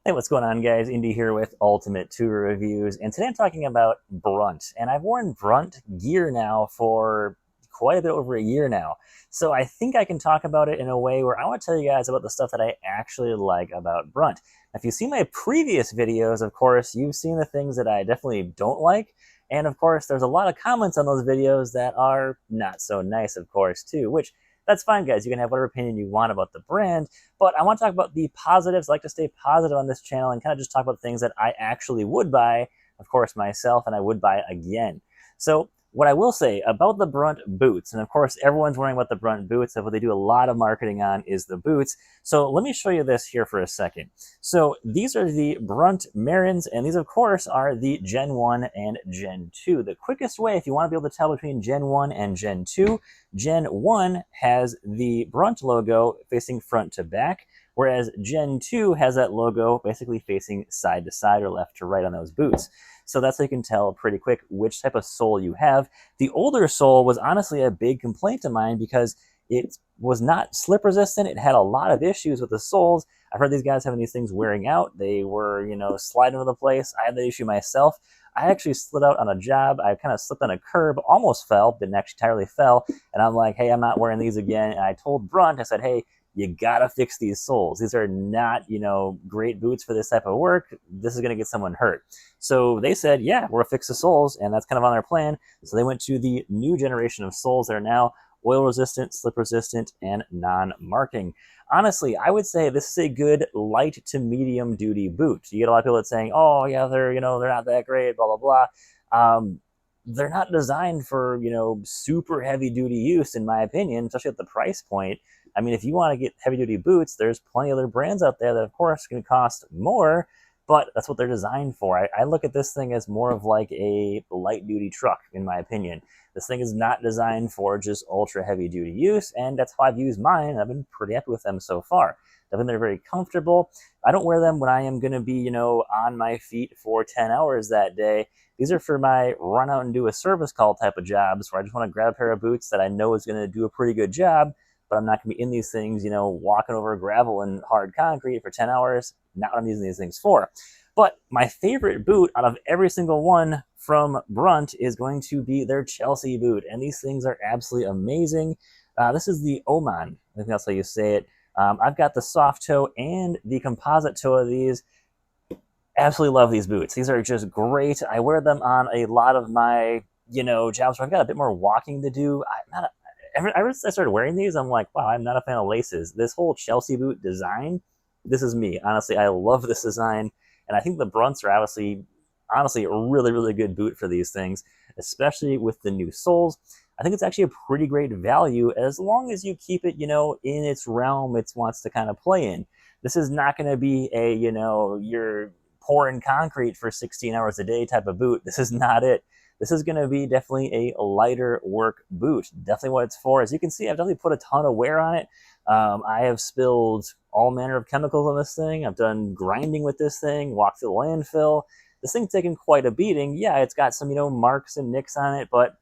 Hey, what's going on, guys? Indy here with Ultimate Tour Reviews, and today I'm talking about Brunt. And I've worn Brunt gear now for quite a bit over a year now. So I think I can talk about it in a way where I want to tell you guys about the stuff that I actually like about Brunt. If you've seen my previous videos, of course, you've seen the things that I definitely don't like. And of course, there's a lot of comments on those videos that are not so nice, of course, too, which that's fine, guys. You can have whatever opinion you want about the brand, but I want to talk about the positives. I like to stay positive on this channel and kind of just talk about things that I actually would buy, of course, myself, and I would buy again. So what I will say about the Brunt boots, and of course, everyone's worrying about the Brunt boots, and what they do a lot of marketing on is the boots. So let me show you this here for a second. So these are the Brunt Marins, and these, of course, are the Gen 1 and Gen 2. The quickest way, if you want to be able to tell between Gen 1 and Gen 2, Gen 1 has the Brunt logo facing front to back, whereas Gen 2 has that logo basically facing side to side or left to right on those boots. So that's how you can tell pretty quick which type of sole you have. The older sole was honestly a big complaint of mine because it was not slip resistant. It had a lot of issues with the soles. I've heard these guys having these things wearing out. They were, sliding over the place. I had the issue myself. I actually slid out on a job. I kind of slipped on a curb, almost fell, didn't actually entirely fell. And I'm like, hey, I'm not wearing these again. And I told Brunt, I said, hey, you gotta fix these soles. These are not, great boots for this type of work. This is gonna get someone hurt. So they said, yeah, we'll fix the soles, and that's kind of on their plan. So they went to the new generation of soles that are now oil resistant, slip resistant, and non-marking. Honestly, I would say this is a good light to medium duty boot. You get a lot of people that saying, oh yeah, they're not that great, blah blah blah. They're not designed for super heavy duty use, in my opinion, especially at the price point. I mean, if you want to get heavy duty boots, there's plenty of other brands out there that, of course, can cost more, but that's what they're designed for. I look at this thing as more of like a light duty truck, in my opinion. This thing is not designed for just ultra heavy duty use, and that's how I've used mine, and I've been pretty happy with them so far. I think they're very comfortable. I don't wear them when I am going to be, on my feet for 10 hours that day. These are for my run out and do a service call type of jobs where I just want to grab a pair of boots that I know is going to do a pretty good job, but I'm not going to be in these things, walking over gravel and hard concrete for 10 hours. Not what I'm using these things for. But my favorite boot out of every single one from Brunt is going to be their Chelsea boot. And these things are absolutely amazing. This is the Oman. I think that's how you say it. I've got the soft toe and the composite toe of these. Absolutely love these boots. These are just great. I wear them on a lot of my, jobs where I've got a bit more walking to do. Ever since I started wearing these, I'm like, wow, I'm not a fan of laces. This whole Chelsea boot design, this is me. Honestly, I love this design. And I think the Brunts are honestly, a really, really good boot for these things, especially with the new soles. I think it's actually a pretty great value as long as you keep it, in its realm it wants to kind of play in. This is not going to be a, you're pouring concrete for 16 hours a day type of boot. This is not it. This is going to be definitely a lighter work boot. Definitely what it's for. As you can see, I've definitely put a ton of wear on it. I have spilled all manner of chemicals on this thing. I've done grinding with this thing, walked through the landfill. This thing's taken quite a beating. Yeah, it's got some, marks and nicks on it, but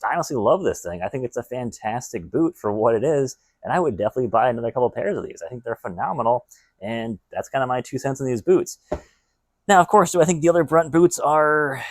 I honestly love this thing. I think it's a fantastic boot for what it is, and I would definitely buy another couple pairs of these. I think they're phenomenal, and that's kind of my 2 cents on these boots. Now, of course, do I think the other Brunt boots are,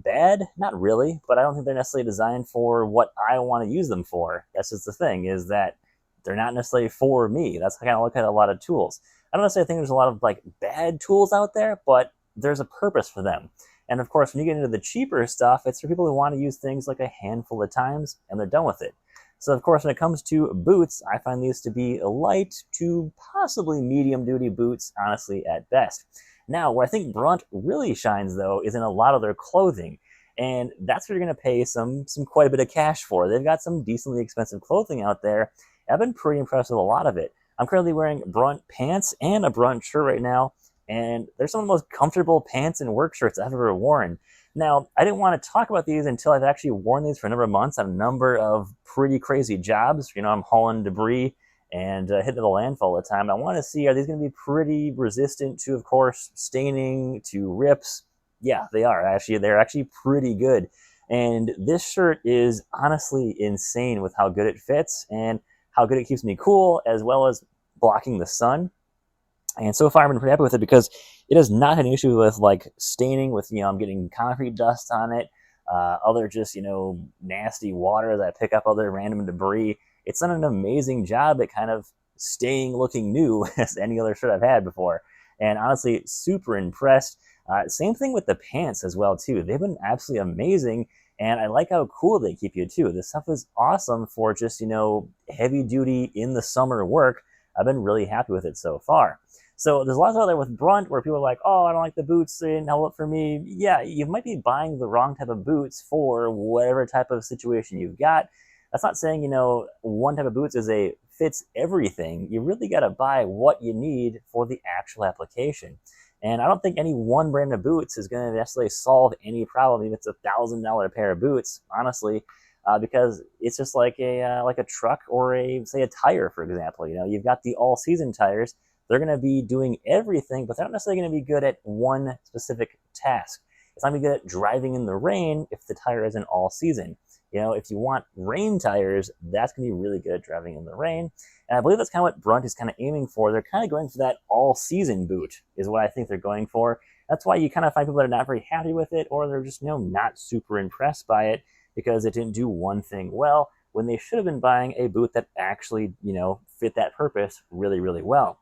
bad? Not really, but I don't think they're necessarily designed for what I want to use them for. That's just the thing, is that they're not necessarily for me. That's how I kind of look at a lot of tools. I don't necessarily think there's a lot of like bad tools out there, but there's a purpose for them. And of course, when you get into the cheaper stuff, it's for people who want to use things like a handful of times and they're done with it. So of course, when it comes to boots, I find these to be light to possibly medium duty boots, honestly, at best. Now, where I think Brunt really shines, though, is in a lot of their clothing. And that's what you're going to pay some quite a bit of cash for. They've got some decently expensive clothing out there. I've been pretty impressed with a lot of it. I'm currently wearing Brunt pants and a Brunt shirt right now, and they're some of the most comfortable pants and work shirts I've ever worn. Now, I didn't want to talk about these until I've actually worn these for a number of months on a number of pretty crazy jobs. I'm hauling debris and hitting the landfill all the time. I want to see, are these going to be pretty resistant to, of course, staining, to rips? Yeah, they are. Actually, they're actually pretty good. And this shirt is honestly insane with how good it fits and how good it keeps me cool, as well as blocking the sun. And so far, I've been pretty happy with it because it has not had an issue with like staining. With I'm getting concrete dust on it, other just nasty water that pick up other random debris. It's done an amazing job at kind of staying looking new as any other shirt I've had before. And honestly, super impressed. Same thing with the pants as well too. They've been absolutely amazing, and I like how cool they keep you too. This stuff is awesome for just heavy duty in the summer work. I've been really happy with it so far. So there's a lot out there with Brunt where people are like, oh, I don't like the boots, they didn't hold up for me. Yeah, you might be buying the wrong type of boots for whatever type of situation you've got. That's not saying, one type of boots fits everything. You really got to buy what you need for the actual application. And I don't think any one brand of boots is going to necessarily solve any problem, even if it's $1,000 pair of boots, honestly, because it's just like a truck or say a tire, for example. You've got the all-season tires. They're going to be doing everything, but they're not necessarily going to be good at one specific task. It's not going to be good at driving in the rain if the tire isn't all season. If you want rain tires, that's going to be really good at driving in the rain. And I believe that's kind of what Brunt is kind of aiming for. They're kind of going for that all-season boot is what I think they're going for. That's why you kind of find people that are not very happy with it, or they're just not super impressed by it because it didn't do one thing well, when they should have been buying a boot that actually fit that purpose really, really well.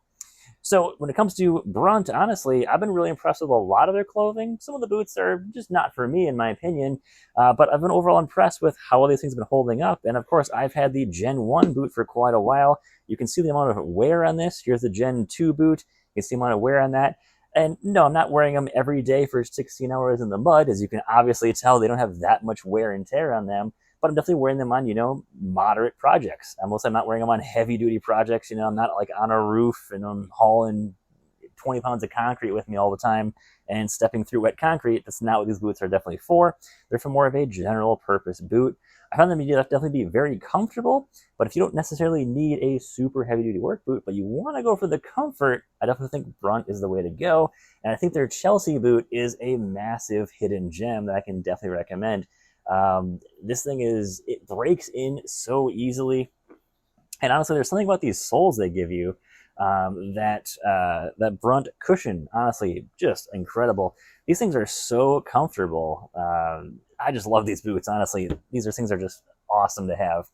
So when it comes to Brunt, honestly, I've been really impressed with a lot of their clothing. Some of the boots are just not for me, in my opinion, but I've been overall impressed with how well these things have been holding up. And of course, I've had the Gen 1 boot for quite a while. You can see the amount of wear on this. Here's the Gen 2 boot. You can see the amount of wear on that. And no, I'm not wearing them every day for 16 hours in the mud. As you can obviously tell, they don't have that much wear and tear on them. But I'm definitely wearing them on, moderate projects. I'm not wearing them on heavy duty projects. I'm not like on a roof and I'm hauling 20 pounds of concrete with me all the time and stepping through wet concrete. That's not what these boots are definitely for. They're for more of a general purpose boot. I found them to definitely be very comfortable, but if you don't necessarily need a super heavy duty work boot, but you want to go for the comfort, I definitely think Brunt is the way to go. And I think their Chelsea boot is a massive hidden gem that I can definitely recommend. This thing it breaks in so easily. And honestly, there's something about these soles they give you that Brunt cushion, honestly, just incredible. These things are so comfortable. I just love these boots, honestly. These things are just awesome to have.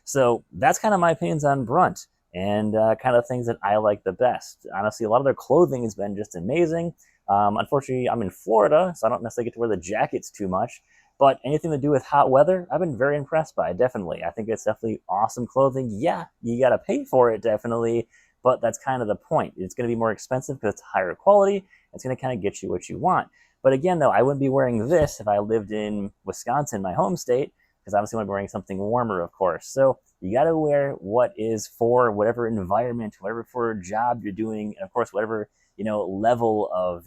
So that's kind of my opinions on Brunt and kind of things that I like the best. Honestly, a lot of their clothing has been just amazing. Unfortunately, I'm in Florida, so I don't necessarily get to wear the jackets too much. But anything to do with hot weather, I've been very impressed by it, definitely. I think it's definitely awesome clothing. Yeah, you got to pay for it, definitely. But that's kind of the point. It's going to be more expensive because it's higher quality. It's going to kind of get you what you want. But again, though, I wouldn't be wearing this if I lived in Wisconsin, my home state, because obviously I'm wearing something warmer, of course. So you got to wear what is for whatever environment, whatever for job you're doing, and of course, whatever, level of,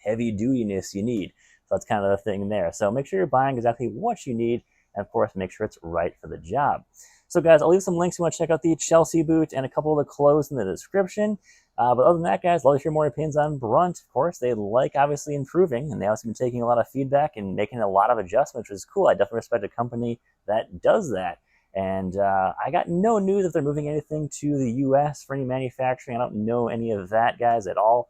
heavy dutiness you need. So that's kind of the thing there. So make sure you're buying exactly what you need, and of course, make sure it's right for the job. So guys, I'll leave some links if you want to check out the Chelsea boot and a couple of the clothes in the description. But other than that, guys, I'll hear more opinions on Brunt. Of course, they like obviously improving, and they also been taking a lot of feedback and making a lot of adjustments, which is cool. I definitely respect a company that does that. And I got no news if they're moving anything to the U.S. for any manufacturing. I don't know any of that, guys, at all.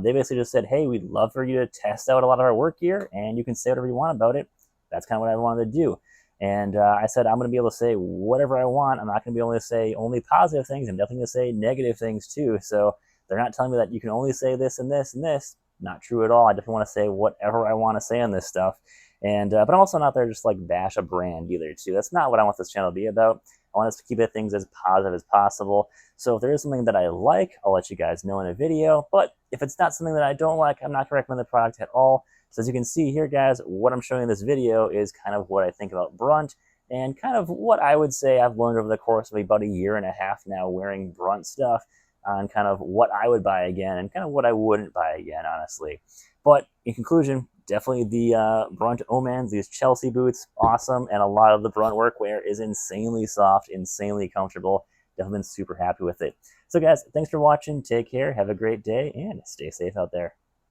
They basically just said, hey, we'd love for you to test out a lot of our work gear, and you can say whatever you want about it. That's kind of what I wanted to do. And I said, I'm going to be able to say whatever I want. I'm not going to be able to say only positive things. I'm definitely going to say negative things too. So they're not telling me that you can only say this and this and this. Not true at all. I definitely want to say whatever I want to say on this stuff. And but I'm also not there just like bash a brand either too. That's not what I want this channel to be about. I want us to keep things as positive as possible. So if there is something that I like, I'll let you guys know in a video. But if it's not something that I don't like, I'm not going to recommend the product at all. So as you can see here, guys, what I'm showing in this video is kind of what I think about Brunt and kind of what I would say I've learned over the course of about a year and a half now wearing Brunt stuff on kind of what I would buy again and kind of what I wouldn't buy again, honestly. But in conclusion, definitely the Brunt Omans, these Chelsea boots, awesome. And a lot of the Brunt workwear is insanely soft, insanely comfortable. Definitely been super happy with it. So guys, thanks for watching. Take care. Have a great day and stay safe out there.